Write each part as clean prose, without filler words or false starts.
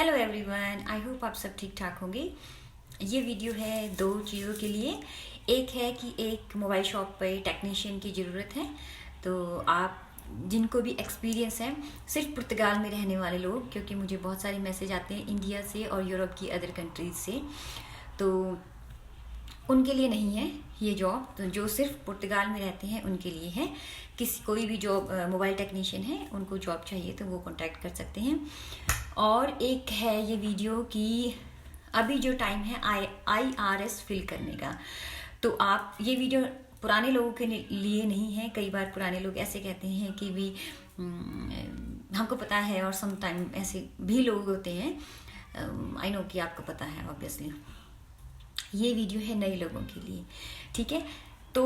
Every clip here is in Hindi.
हेलो एवरीवन, आई होप आप सब ठीक ठाक होंगे। ये वीडियो है दो चीज़ों के लिए। एक है कि एक मोबाइल शॉप पे टेक्नीशियन की ज़रूरत है, तो आप जिनको भी एक्सपीरियंस है, सिर्फ पुर्तगाल में रहने वाले लोग, क्योंकि मुझे बहुत सारे मैसेज आते हैं इंडिया से और यूरोप की अदर कंट्रीज से, तो उनके लिए नहीं है ये जॉब। तो जो सिर्फ पुर्तगाल में रहते हैं उनके लिए है। कोई भी जॉब मोबाइल टेक्नीशियन है, उनको जॉब चाहिए तो वो कांटेक्ट कर सकते हैं। और एक है ये वीडियो कि अभी जो टाइम है IRS फिल करने का, तो आप ये वीडियो पुराने लोगों के लिए नहीं है। कई बार पुराने लोग ऐसे कहते हैं कि भी हमको पता है, और सम टाइम ऐसे भी लोग होते हैं। आई नो कि आपको पता है ऑब्वियसली। ये वीडियो है नए लोगों के लिए, ठीक है। तो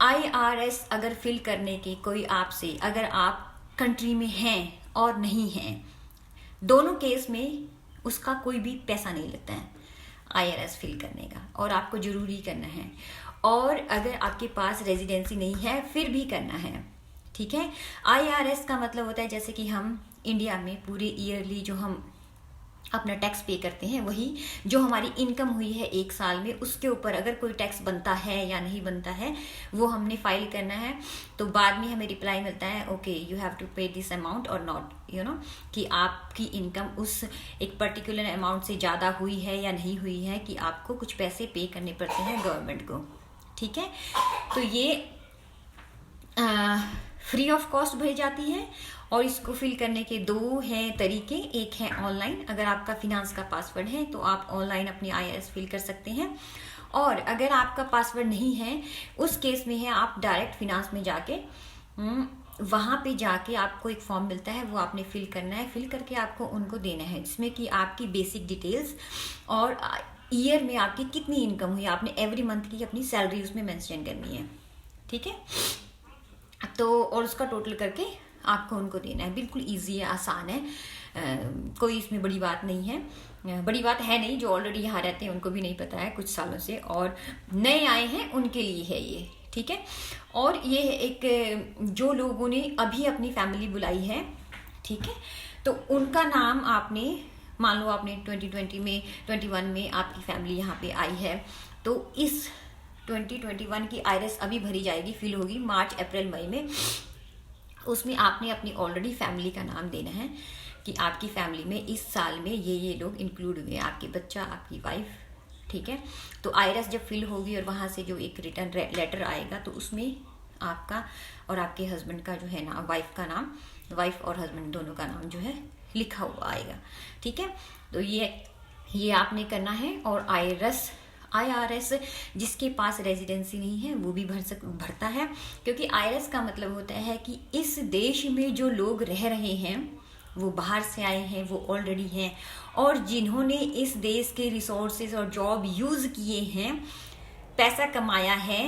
IRS अगर फिल करने के कोई आपसे, अगर आप कंट्री में हैं और नहीं हैं, दोनों केस में उसका कोई भी पैसा नहीं लगता है IRS फिल करने का, और आपको जरूरी करना है। और अगर आपके पास रेजिडेंसी नहीं है फिर भी करना है, ठीक है। IRS का मतलब होता है जैसे कि हम इंडिया में पूरे ईयरली जो हम अपना टैक्स पे करते हैं, वही जो हमारी इनकम हुई है एक साल में, उसके ऊपर अगर कोई टैक्स बनता है या नहीं बनता है वो हमने फाइल करना है। तो बाद में हमें रिप्लाई मिलता है ओके यू हैव टू पे दिस अमाउंट और नॉट, यू नो, कि आपकी इनकम उस एक पर्टिकुलर अमाउंट से ज़्यादा हुई है या नहीं हुई है, कि आपको कुछ पैसे पे करने पड़ते हैं गवर्नमेंट को, ठीक है। तो ये फ्री ऑफ कॉस्ट भरी जाती है। और इसको फिल करने के दो हैं तरीके। एक है ऑनलाइन, अगर आपका फिनांस का पासवर्ड है तो आप ऑनलाइन अपनी IRS फिल कर सकते हैं। और अगर आपका पासवर्ड नहीं है, उस केस में है आप डायरेक्ट फिनांस में जाके वहाँ पे जाके आपको एक फॉर्म मिलता है, वो आपने फिल करना है। फिल करके आपको उनको देना है, जिसमें कि आपकी बेसिक डिटेल्स और ईयर में आपकी कितनी इनकम हुई, आपने एवरी मंथ की अपनी सैलरी उसमें मेंशन करनी है, ठीक है। तो और उसका टोटल करके आपको उनको देना है। बिल्कुल इजी है, आसान है, कोई इसमें बड़ी बात नहीं है। बड़ी बात है नहीं, जो ऑलरेडी यहाँ रहते हैं उनको भी नहीं पता है कुछ सालों से, और नए आए हैं उनके लिए है ये, ठीक है। और ये एक जो लोगों ने अभी अपनी फैमिली बुलाई है, ठीक है, तो उनका नाम आपने, मान लो आपने 2020 में 21 में आपकी फैमिली यहाँ पे आई है, तो इस 2021 की IRS अभी भरी जाएगी, फिल होगी मार्च अप्रैल मई में। उसमें आपने अपनी ऑलरेडी फैमिली का नाम देना है कि आपकी फैमिली में इस साल में ये लोग इंक्लूड हुए, आपके बच्चा, आपकी वाइफ, ठीक है। तो IRS जब फिल होगी और वहाँ से जो एक रिटर्न लेटर आएगा, तो उसमें आपका और आपके हस्बैंड का जो है ना, वाइफ का नाम, वाइफ और हस्बैंड दोनों का नाम जो है लिखा हुआ आएगा, ठीक है। तो ये आपने करना है। और IRS जिसके पास रेजिडेंसी नहीं है वो भी भरता है, क्योंकि IRS का मतलब होता है कि इस देश में जो लोग रह रहे हैं, वो बाहर से आए हैं, वो ऑलरेडी हैं, और जिन्होंने इस देश के रिसोर्सेज और जॉब यूज किए हैं, पैसा कमाया है,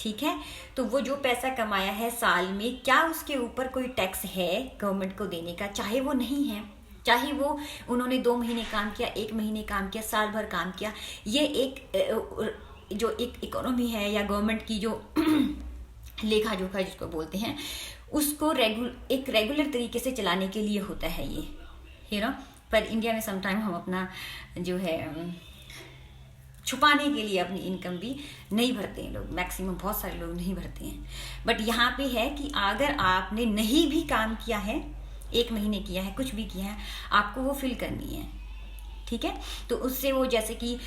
ठीक है। तो वो जो पैसा कमाया है साल में, क्या उसके ऊपर कोई टैक्स है गवर्नमेंट को देने का? चाहे वो नहीं है, चाहे वो उन्होंने 2 महीने काम किया, 1 महीने काम किया, साल भर काम किया, ये एक जो एक इकोनॉमी है या गवर्नमेंट की जो लेखा जोखा जिसको बोलते हैं, उसको एक रेगुलर तरीके से चलाने के लिए होता है ये, यू नो। पर इंडिया में समटाइम हम अपना जो है छुपाने के लिए अपनी इनकम भी नहीं भरते हैं लोग, मैक्सिमम बहुत सारे लोग नहीं भरते हैं। बट यहाँ पे है कि अगर आपने नहीं भी काम किया है, 1 महीने किया है, कुछ भी किया है, आपको वो फिल करनी है, ठीक है। तो उससे वो जैसे कि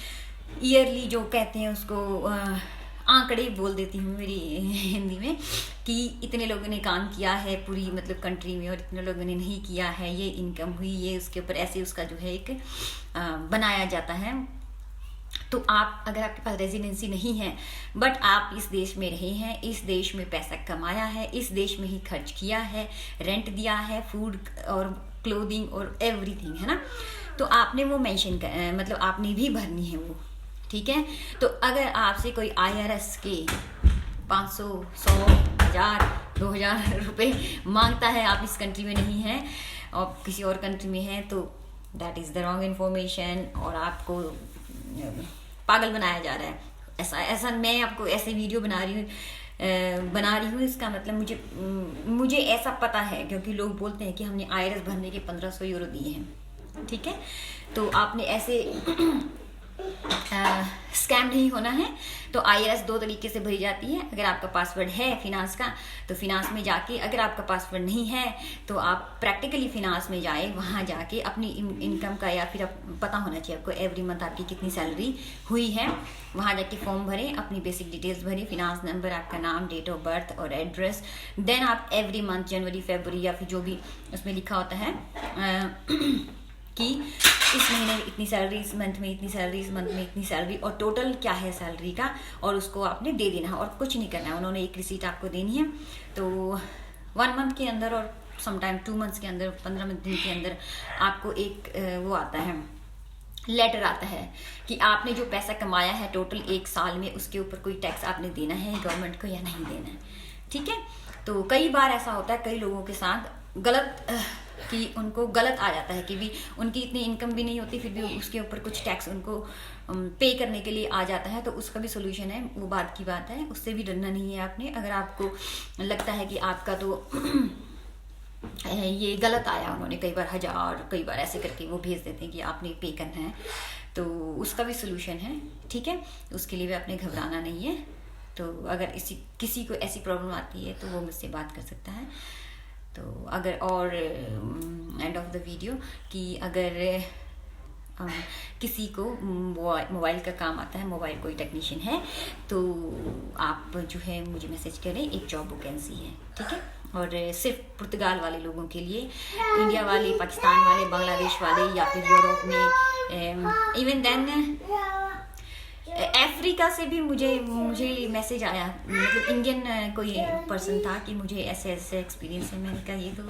ईयरली जो कहते हैं उसको आंकड़े बोल देती हूँ मेरी हिंदी में, कि इतने लोगों ने काम किया है पूरी मतलब कंट्री में, और इतने लोगों ने नहीं किया है, ये इनकम हुई, ये उसके ऊपर ऐसे उसका जो है एक बनाया जाता है। तो आप, अगर आपके पास रेजिडेंसी नहीं है बट आप इस देश में रहे हैं, इस देश में पैसा कमाया है, इस देश में ही खर्च किया है, रेंट दिया है, फूड और क्लोथिंग और एवरीथिंग, है ना, तो आपने वो मेंशन मतलब आपने भी भरनी है वो, ठीक है। तो अगर आपसे कोई IRS के 500, 100, 1000, 2000 रुपये मांगता है, आप इस कंट्री में नहीं हैं और किसी और कंट्री में हैं, तो that is the wrong information, और आपको पागल बनाया जा रहा है। ऐसा मैं आपको ऐसे वीडियो बना रही हूँ, इसका मतलब मुझे ऐसा पता है, क्योंकि लोग बोलते हैं कि हमने IRS भरने के 1500 यूरो दिए हैं, ठीक है, तो आपने ऐसे स्कैम नहीं होना है। तो IRS 2 तरीके से भरी जाती है। अगर आपका पासवर्ड है फिनांस का तो फिनांस में जाके, अगर आपका पासवर्ड नहीं है तो आप प्रैक्टिकली फिनांस में जाए, वहाँ जाके अपनी इनकम का या फिर पता होना चाहिए आपको एवरी मंथ आपकी कितनी सैलरी हुई है, वहाँ जाके फॉर्म भरें, अपनी बेसिक डिटेल्स भरें, फिनांस नंबर, आपका नाम, डेट ऑफ बर्थ और एड्रेस। देन आप एवरी मंथ जनवरी फरवरी या फिर जो भी उसमें लिखा होता है कि इस महीने में इतनी सैलरी, इस मंथ में इतनी सैलरी, इस मंथ में इतनी सैलरी और टोटल क्या है सैलरी का, और उसको आपने दे देना है और कुछ नहीं करना है। उन्होंने एक रिसीट आपको देनी है। तो 1 मंथ के अंदर और समटाइम 2 मंथ्स के अंदर, 15 दिन के अंदर आपको एक वो आता है, लेटर आता है कि आपने जो पैसा कमाया है टोटल 1 साल में, उसके ऊपर कोई टैक्स आपने देना है गवर्नमेंट को या नहीं देना है। ठीक है, तो कई बार ऐसा होता है कई लोगों के साथ गलत कि उनको गलत आ जाता है कि भी उनकी इतनी इनकम भी नहीं होती, फिर भी उसके ऊपर कुछ टैक्स उनको पे करने के लिए आ जाता है। तो उसका भी सोल्यूशन है, वो बात की बात है, उससे भी डरना नहीं है आपने। अगर आपको लगता है कि आपका तो ये गलत आया, उन्होंने कई बार 1000 कई बार ऐसे करके वो भेज देते हैं कि आपने पे करना है, तो उसका भी सोल्यूशन है। ठीक है, उसके लिए भी आपने घबराना नहीं है। तो अगर किसी को ऐसी प्रॉब्लम आती है तो वो मुझसे बात कर सकता है। तो अगर और एंड ऑफ द वीडियो कि अगर किसी को मोबाइल का काम आता है, मोबाइल कोई टेक्नीशियन है, तो आप जो है मुझे मैसेज करें, एक जॉब वैकेंसी है। ठीक है, और सिर्फ पुर्तगाल वाले लोगों के लिए, इंडिया वाले, पाकिस्तान वाले, बांग्लादेश वाले या फिर यूरोप में, इवन देन अफ्रीका से भी मुझे मैसेज आया, मतलब इंडियन कोई पर्सन था कि मुझे ऐसे एक्सपीरियंस है। मैंने कहा ये तो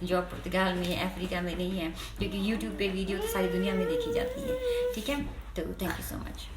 जॉब पुर्तगाल में है, अफ्रीका में नहीं है, क्योंकि यूट्यूब पे वीडियो तो सारी दुनिया में देखी जाती है। ठीक है, तो थैंक यू सो मच।